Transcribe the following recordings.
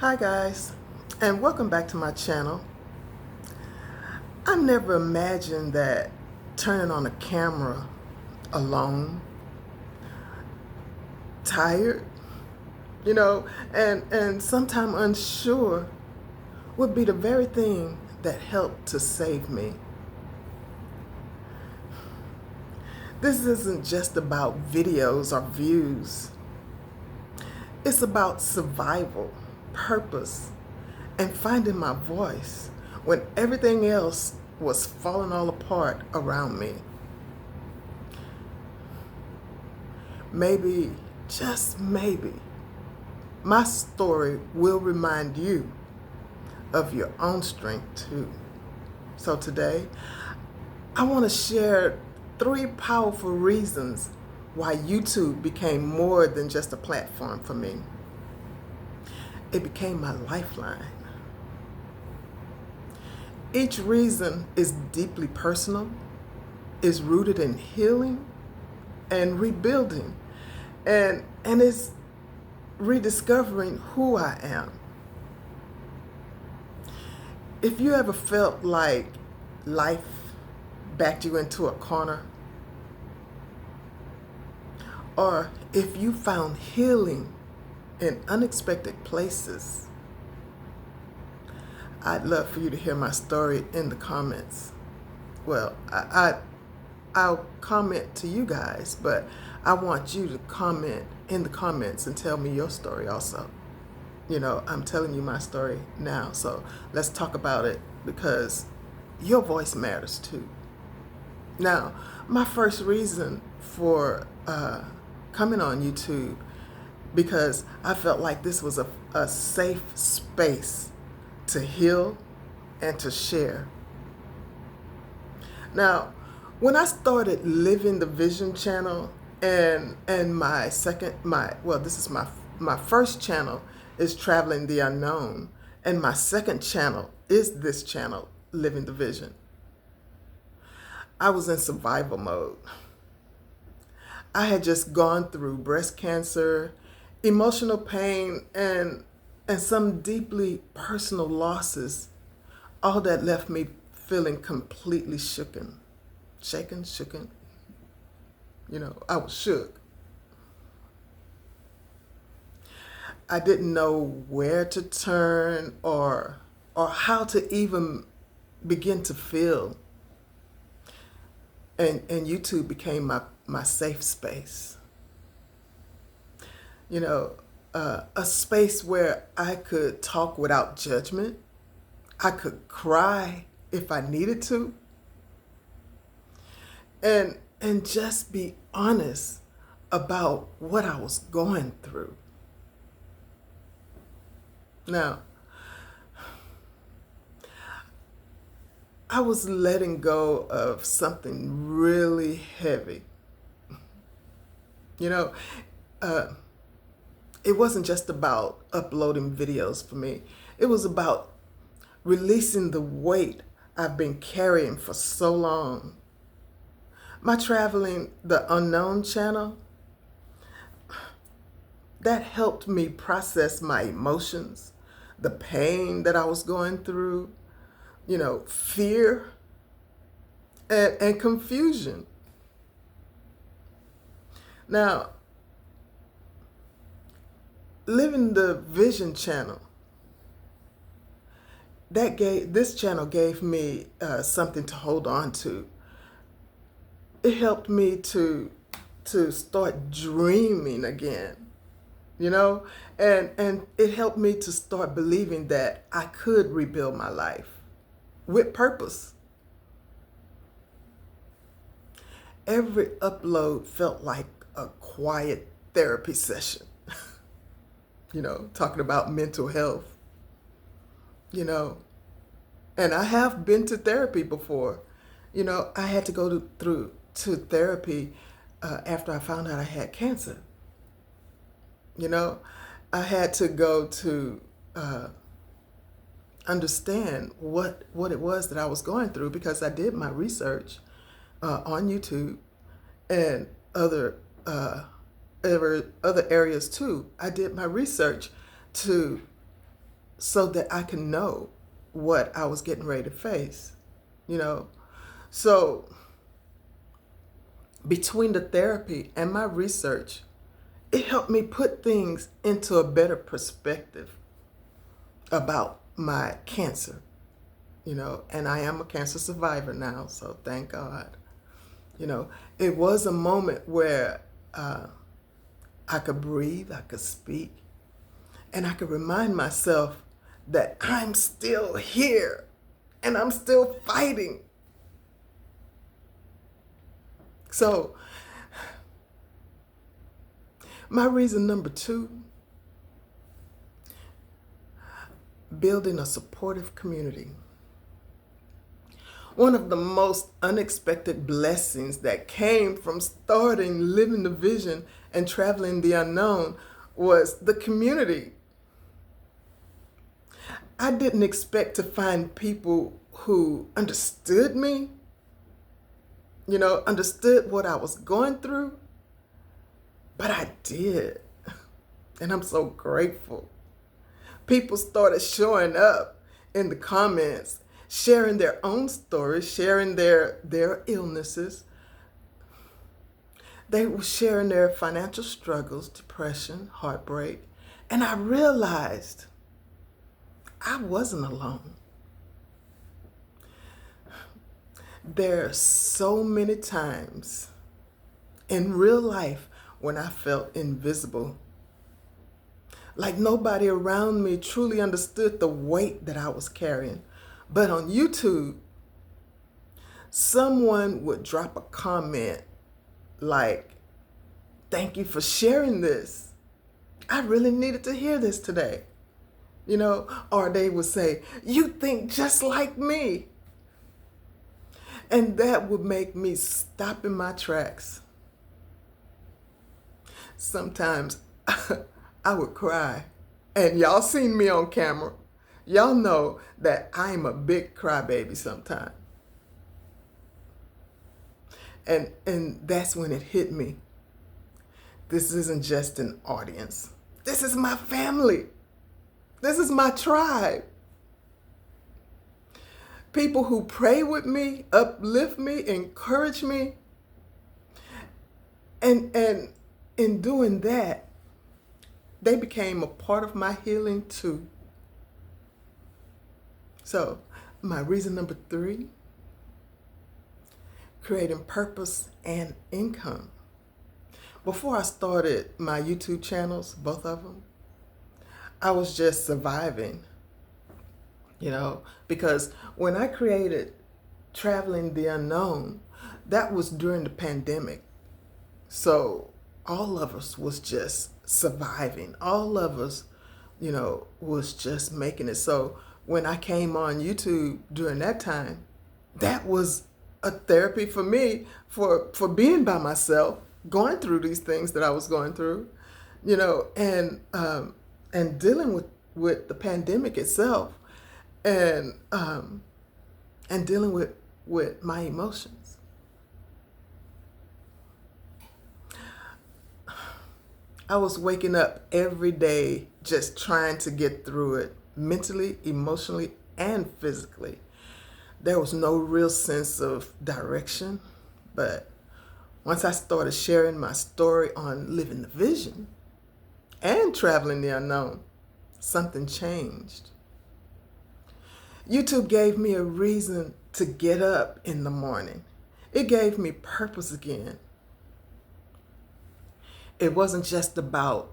Hi guys, and welcome back to my channel. I never imagined that turning on a camera alone, tired, and sometimes unsure would be the very thing that helped to save me. This isn't just about videos or views. It's about survival, purpose, and finding my voice when everything else was falling all apart around me. Maybe, just maybe, my story will remind you of your own strength too. So today, I want to share 3 powerful reasons why YouTube became more than just a platform for me. It became my lifeline. Each reason is deeply personal, is rooted in healing and rebuilding, and it's rediscovering who I am. If you ever felt like life backed you into a corner, or if you found healing in unexpected places, I'd love for you to hear my story in the comments. Well, I'll comment to you guys, but I want you to comment in the comments and tell me your story also. I'm telling you my story now, so let's talk about it because your voice matters too. Now, my first reason for coming on YouTube, because I felt like this was a safe space to heal and to share. Now, when I started Living the Vision channel and my first channel is Traveling the Unknown, and my second channel is this channel, Living the Vision. I was in survival mode. I had just gone through breast cancer, emotional pain, and some deeply personal losses, all that left me feeling completely shaken. I was shook. I didn't know where to turn or how to even begin to feel. And YouTube became my safe space. A space where I could talk without judgment. I could cry if I needed to. And just be honest about what I was going through. Now, I was letting go of something really heavy. It wasn't just about uploading videos for me. It was about releasing the weight I've been carrying for so long. My Traveling the Unknown channel, that helped me process my emotions, the pain that I was going through, fear and confusion. Now, Living the Vision channel, this channel gave me something to hold on to. It helped me to start dreaming again, and it helped me to start believing that I could rebuild my life with purpose. Every upload felt like a quiet therapy session, talking about mental health, and I have been to therapy before. I had to go to therapy after I found out I had cancer. I had to go to understand what it was that I was going through, because I did my research on YouTube and other areas too. I did my research to so that I can know what I was getting ready to face, you know. So between the therapy and my research, it helped me put things into a better perspective about my cancer, you know, and I am a cancer survivor now, so thank God. You know, it was a moment where I could breathe, I could speak, and I could remind myself that I'm still here and I'm still fighting. So, my reason number 2, building a supportive community. One of the most unexpected blessings that came from starting Living the Vision and Traveling the Unknown was the community. I didn't expect to find people who understood me, you know, understood what I was going through, but I did. And I'm so grateful. People started showing up in the comments, sharing their own stories, sharing their illnesses. They were sharing their financial struggles, depression, heartbreak. And I realized I wasn't alone. There are so many times in real life when I felt invisible. Like nobody around me truly understood the weight that I was carrying. But on YouTube, someone would drop a comment like, "Thank you for sharing this. I really needed to hear this today." You know, or they would say, "You think just like me." And that would make me stop in my tracks. Sometimes I would cry. And y'all seen me on camera. Y'all know that I'm a big crybaby sometimes. And that's when it hit me. This isn't just an audience. This is my family. This is my tribe. People who pray with me, uplift me, encourage me. And in doing that, they became a part of my healing too. So, my reason number 3, creating purpose and income. Before I started my YouTube channels, both of them, I was just surviving, you know, because when I created Traveling the Unknown, that was during the pandemic. So all of us was just surviving. All of us, you know, was just making it. So when I came on YouTube during that time, that was a therapy for me for being by myself, going through these things that I was going through, you know, and dealing with the pandemic itself, and dealing with my emotions. I was waking up every day just trying to get through it, mentally, emotionally, and physically. There was no real sense of direction, but once I started sharing my story on Living the Vision and Traveling the Unknown, something changed. YouTube gave me a reason to get up in the morning. It gave me purpose again. It wasn't just about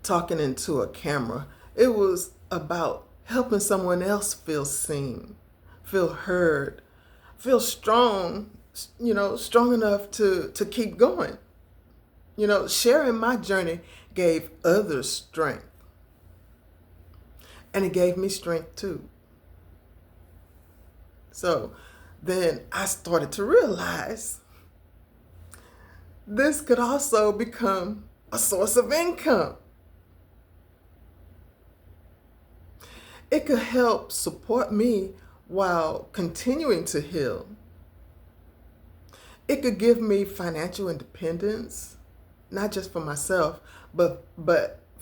talking into a camera. It was about helping someone else feel seen, feel heard, feel strong, you know, strong enough to keep going. You know, sharing my journey gave others strength. And it gave me strength too. So then I started to realize this could also become a source of income. It could help support me while continuing to heal. It could give me financial independence, not just for myself, but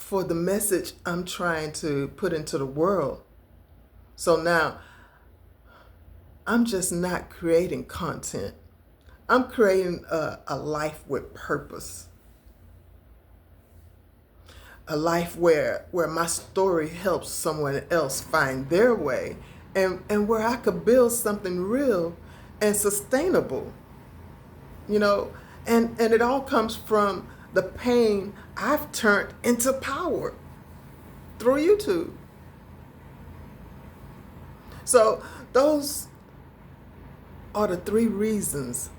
for the message I'm trying to put into the world. So now I'm just not creating content. I'm creating a life with purpose. A life where my story helps someone else find their way, and where I could build something real and sustainable. You know, and it all comes from the pain I've turned into power through YouTube. So those are the 3 reasons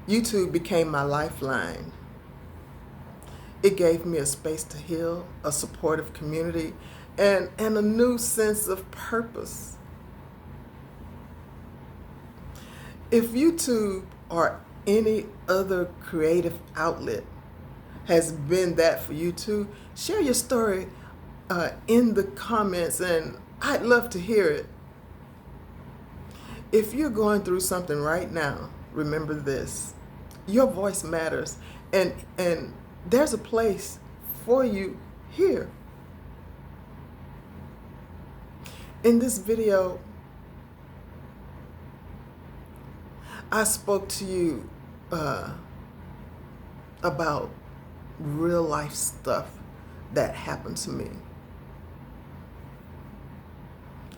YouTube became my lifeline. It gave me a space to heal, a supportive community, and a new sense of purpose. If YouTube or any other creative outlet has been that for you too, share your story in the comments, and I'd love to hear it. If you're going through something right now, remember this: your voice matters, and there's a place for you here. In this video, I spoke to you about real life stuff that happened to me.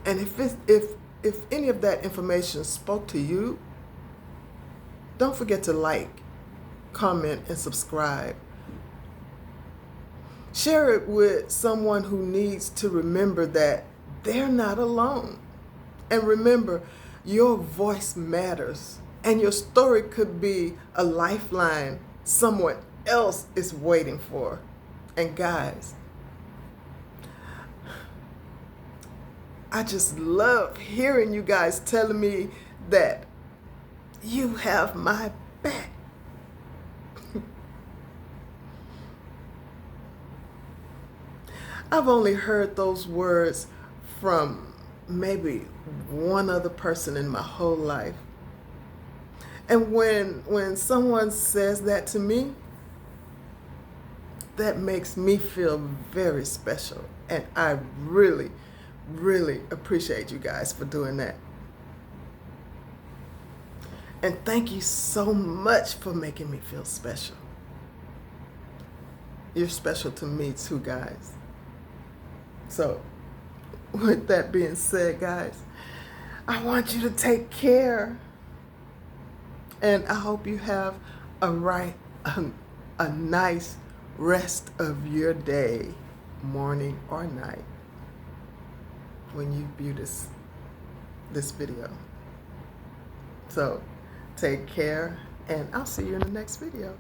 And if any of that information spoke to you, don't forget to like, comment, and subscribe. Share it with someone who needs to remember that they're not alone. And remember, your voice matters, and your story could be a lifeline someone else is waiting for. And guys, I just love hearing you guys telling me that you have my back. I've only heard those words from maybe one other person in my whole life. And when someone says that to me, that makes me feel very special. And I really, really appreciate you guys for doing that. And thank you so much for making me feel special. You're special to me too, guys. So, with that being said, guys, I want you to take care. And I hope you have a nice rest of your day, morning or night, when you view this video. So take care, and I'll see you in the next video.